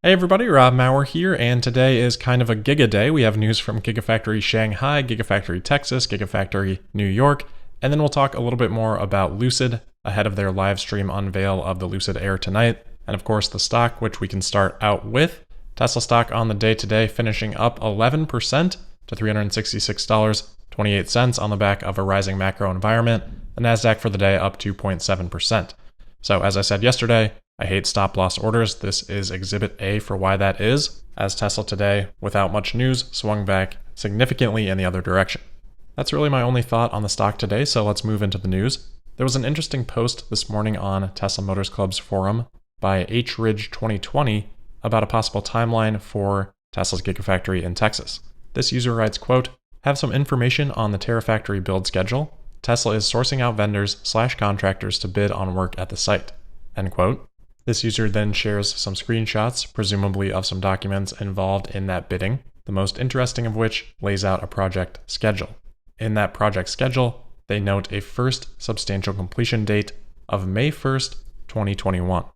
Hey everybody, Rob Maurer here, and today is kind of a Giga day. We have news from Gigafactory Shanghai, Gigafactory Texas, Gigafactory New York, and then we'll talk a little bit more about Lucid ahead of their live stream unveil of the Lucid Air tonight, and of course the stock, which we can start out with. Tesla stock on the day today finishing up 11% to $366.28 on the back of a rising macro environment. The Nasdaq for the day up 2.7%. So as I said yesterday, I hate stop loss orders. This is exhibit A for why that is, as Tesla today, without much news, swung back significantly in the other direction. That's really my only thought on the stock today, so let's move into the news. There was an interesting post this morning on TeslaMotorsClob's forum by HRidge 2020 about a possible timeline for Tesla's Gigafactory in Texas. This user writes, quote, "Have some information on the Terafactory build schedule. Tesla is sourcing out vendors/contractors to bid on work at the site." End quote. This user then shares some screenshots, presumably of some documents involved in that bidding, the most interesting of which lays out a project schedule. In that project schedule, they note a first substantial completion date of May 1st, 2021.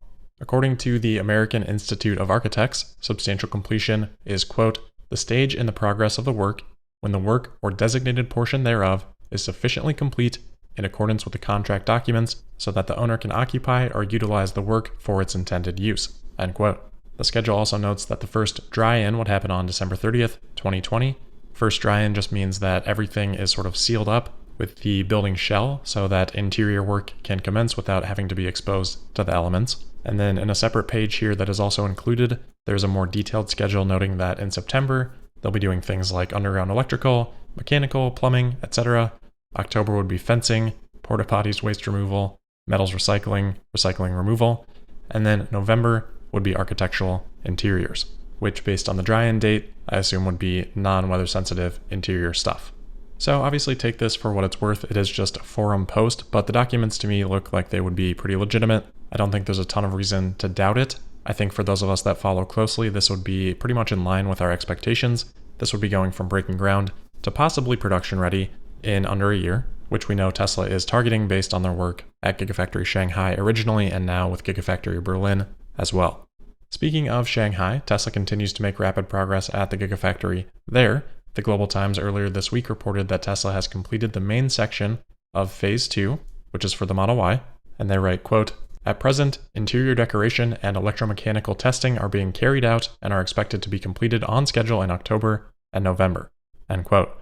According to the American Institute of Architects, substantial completion is, quote, "the stage in the progress of the work when the work or designated portion thereof is sufficiently complete in accordance with the contract documents so that the owner can occupy or utilize the work for its intended use." End quote. The schedule also notes that the first dry-in would happen on December 30th, 2020. First dry-in just means that everything is sort of sealed up with the building shell so that interior work can commence without having to be exposed to the elements. And then in a separate page here that is also included, there's a more detailed schedule noting that in September, they'll be doing things like underground electrical, mechanical, plumbing, etc. October would be fencing, porta potties, waste removal, metals recycling, recycling removal, and then November would be architectural interiors, which based on the dry-in date, I assume would be non-weather sensitive interior stuff. So obviously take this for what it's worth. It is just a forum post, but the documents to me look like they would be pretty legitimate. I don't think there's a ton of reason to doubt it. I think for those of us that follow closely, this would be pretty much in line with our expectations. This would be going from breaking ground to possibly production ready in under a year, which we know Tesla is targeting based on their work at Gigafactory Shanghai originally and now with Gigafactory Berlin as well. Speaking of Shanghai, Tesla continues to make rapid progress at the Gigafactory there. The Global Times earlier this week reported that Tesla has completed the main section of Phase 2, which is for the Model Y, and they write, quote, "At present, interior decoration and electromechanical testing are being carried out and are expected to be completed on schedule in October and November." End quote.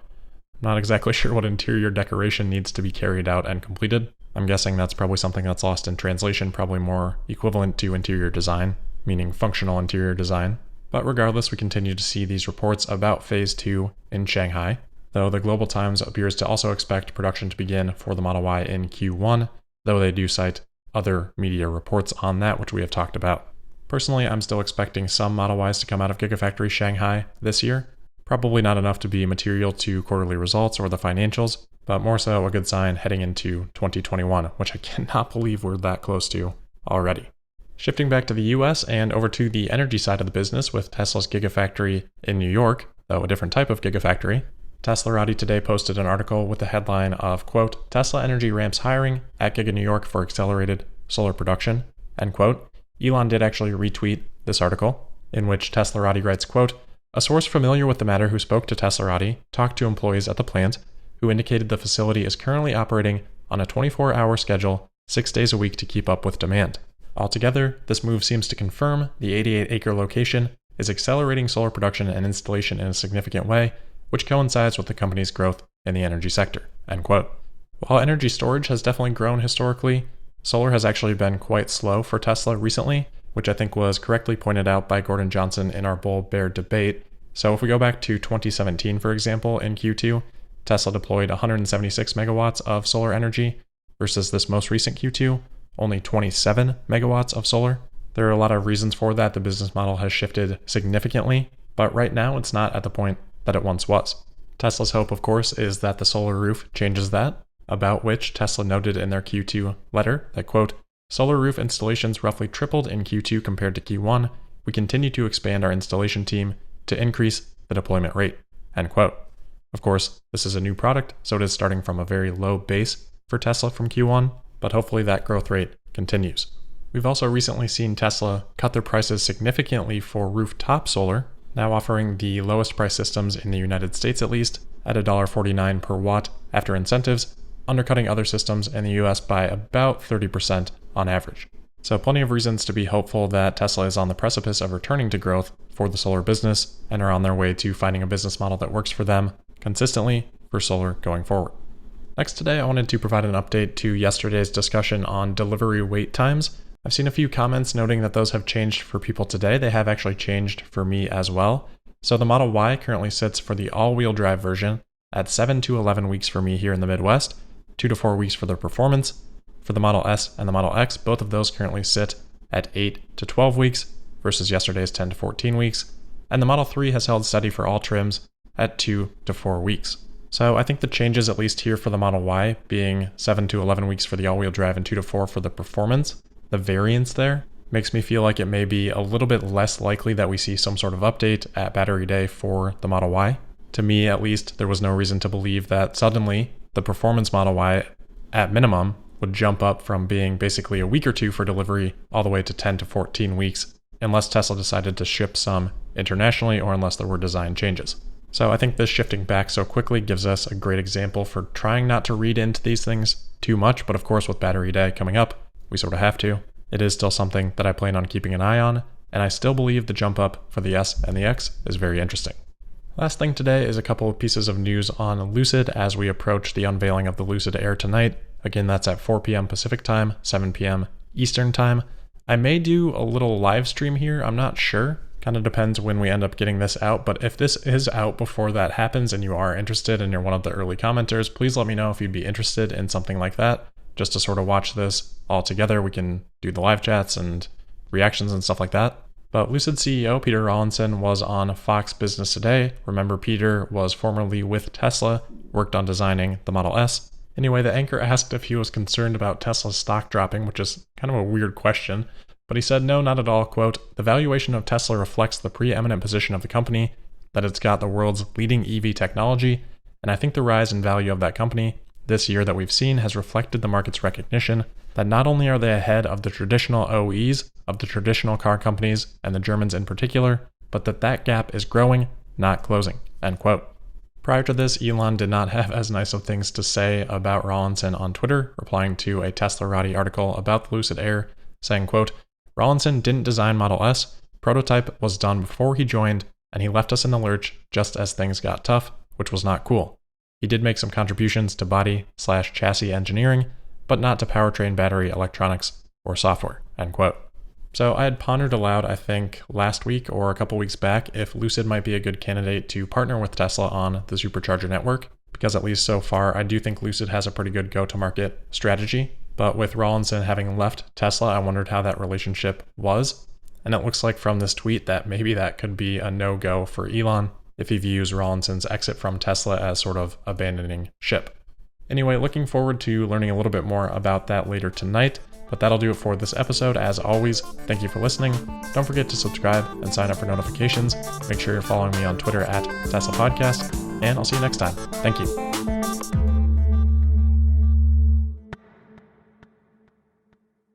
I'm not exactly sure what interior decoration needs to be carried out and completed. I'm guessing that's probably something that's lost in translation, probably more equivalent to interior design, meaning functional interior design. But regardless, we continue to see these reports about Phase 2 in Shanghai, though the Global Times appears to also expect production to begin for the Model Y in Q1, though they do cite other media reports on that, which we have talked about. Personally, I'm still expecting some Model Ys to come out of Gigafactory Shanghai this year. Probably not enough to be material to quarterly results or the financials, but more so a good sign heading into 2021, which I cannot believe we're that close to already. Shifting back to the US and over to the energy side of the business with Tesla's Gigafactory in New York, though a different type of Gigafactory, TeslaRati today posted an article with the headline of, quote, "Tesla Energy ramps hiring at Giga New York for accelerated solar production," end quote. Elon did actually retweet this article, in which TeslaRati writes, quote, "A source familiar with the matter who spoke to TeslaRati talked to employees at the plant who indicated the facility is currently operating on a 24-hour schedule 6 days a week to keep up with demand. Altogether, this move seems to confirm the 88-acre location is accelerating solar production and installation in a significant way, which coincides with the company's growth in the energy sector." End quote. While energy storage has definitely grown historically, solar has actually been quite slow for Tesla recently, which I think was correctly pointed out by Gordon Johnson in our bull-bear debate. So if we go back to 2017, for example, in Q2, Tesla deployed 176 megawatts of solar energy versus this most recent Q2, only 27 megawatts of solar. There are a lot of reasons for that. The business model has shifted significantly, but right now it's not at the point that it once was. Tesla's hope, of course, is that the solar roof changes that, about which Tesla noted in their Q2 letter that, quote, "Solar roof installations roughly tripled in Q2 compared to Q1. We continue to expand our installation team to increase the deployment rate." End quote. Of course, this is a new product, so it is starting from a very low base for Tesla from Q1, but hopefully that growth rate continues. We've also recently seen Tesla cut their prices significantly for rooftop solar, now offering the lowest price systems in the United States at least at $1.49 per watt after incentives, undercutting other systems in the US by about 30% on average. So plenty of reasons to be hopeful that Tesla is on the precipice of returning to growth for the solar business and are on their way to finding a business model that works for them consistently for solar going forward. Next today, I wanted to provide an update to yesterday's discussion on delivery wait times. I've seen a few comments noting that those have changed for people today. They have actually changed for me as well. So the Model Y currently sits for the all-wheel drive version at 7 to 11 weeks for me here in the Midwest, 2 to 4 weeks for the Performance. For the Model S and the Model X, both of those currently sit at 8 to 12 weeks versus yesterday's 10 to 14 weeks. And the Model 3 has held steady for all trims at 2 to 4 weeks. So I think the changes, at least here for the Model Y, being 7 to 11 weeks for the all-wheel drive and 2 to 4 for the Performance, the variance there makes me feel like it may be a little bit less likely that we see some sort of update at Battery Day for the Model Y. To me, at least, there was no reason to believe that suddenly the Performance Model Y, at minimum, would jump up from being basically a week or two for delivery all the way to 10 to 14 weeks, unless Tesla decided to ship some internationally or unless there were design changes. So I think this shifting back so quickly gives us a great example for trying not to read into these things too much, but of course with Battery Day coming up, we sort of have to. It is still something that I plan on keeping an eye on, and I still believe the jump up for the S and the X is very interesting. Last thing today is a couple of pieces of news on Lucid as we approach the unveiling of the Lucid Air tonight. Again, that's at 4 p.m. Pacific time, 7 p.m. Eastern time. I may do a little live stream here, I'm not sure. Kind of depends when we end up getting this out, but if this is out before that happens and you are interested and you're one of the early commenters, please let me know if you'd be interested in something like that, just to sort of watch this all together. We can do the live chats and reactions and stuff like that. But Lucid CEO Peter Rawlinson was on Fox Business Today. Remember, Peter was formerly with Tesla, worked on designing the Model S. Anyway, the anchor asked if he was concerned about Tesla's stock dropping, which is kind of a weird question. But he said, no, not at all. Quote, the valuation of Tesla reflects the preeminent position of the company, that it's got the world's leading EV technology, and I think the rise in value of that company this year that we've seen has reflected the market's recognition that not only are they ahead of the traditional OEs, of the traditional car companies, and the Germans in particular, but that gap is growing, not closing, end quote. Prior to this, Elon did not have as nice of things to say about Rawlinson on Twitter, replying to a Teslarati article about the Lucid Air, saying, quote, Rawlinson didn't design Model S, prototype was done before he joined, and he left us in the lurch just as things got tough, which was not cool. He did make some contributions to body/chassis engineering, but not to powertrain battery electronics or software, end quote. So I had pondered aloud, I think, last week or a couple weeks back, if Lucid might be a good candidate to partner with Tesla on the supercharger network, because at least so far, I do think Lucid has a pretty good go-to-market strategy. But with Rawlinson having left Tesla, I wondered how that relationship was. And it looks like from this tweet that maybe that could be a no-go for Elon if he views Rawlinson's exit from Tesla as sort of abandoning ship. Anyway, looking forward to learning a little bit more about that later tonight. But that'll do it for this episode. As always, thank you for listening. Don't forget to subscribe and sign up for notifications. Make sure you're following me on Twitter at Tesla Podcast. And I'll see you next time. Thank you.